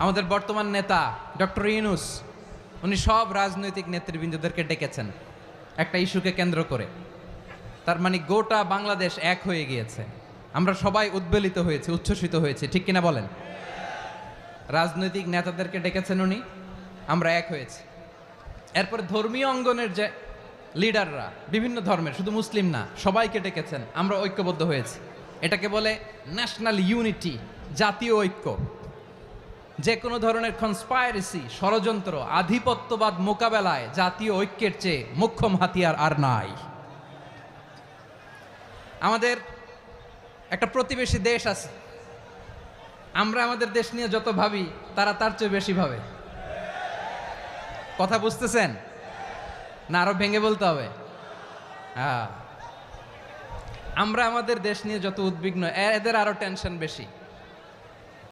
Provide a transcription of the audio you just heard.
আমাদের বর্তমান নেতা ডক্টর ইউনূস উনি সব রাজনৈতিক নেতৃবৃন্দদেরকে ডেকেছেন একটা ইস্যুকে কেন্দ্র করে। তার মানে গোটা বাংলাদেশ এক হয়ে গিয়েছে, আমরা সবাই উদ্বেলিত হয়েছে, উচ্ছ্বসিত হয়েছে, ঠিক কিনা বলেন? রাজনৈতিক নেতাদেরকে ডেকেছেন উনি, আমরা এক হয়েছি। এরপর ধর্মীয় অঙ্গনের যে লিডাররা, বিভিন্ন ধর্মের, শুধু মুসলিম না, সবাইকে ডেকেছেন, আমরা ঐক্যবদ্ধ হয়েছি। এটাকে বলে ন্যাশনাল ইউনিটি, জাতীয় ঐক্য। যে কোনো ধরনের কনস্পাইরেসি, ষড়যন্ত্র, আধিপত্যবাদ মোকাবেলায় জাতীয় ঐক্যের চেয়ে মোক্ষম হাতিয়ার আর নাই। আমাদের একটা প্রতিবেশী দেশ আছে, আমরা আমাদের দেশ নিয়ে যত ভাবি তারা তার চেয়ে বেশি ভাবে। কথা বুঝতেছেন না? আরো ভেঙে বলতে হবে। হ্যাঁ, আমরা আমাদের দেশ নিয়ে যত উদ্বিগ্ন, এদের আরো টেনশন বেশি।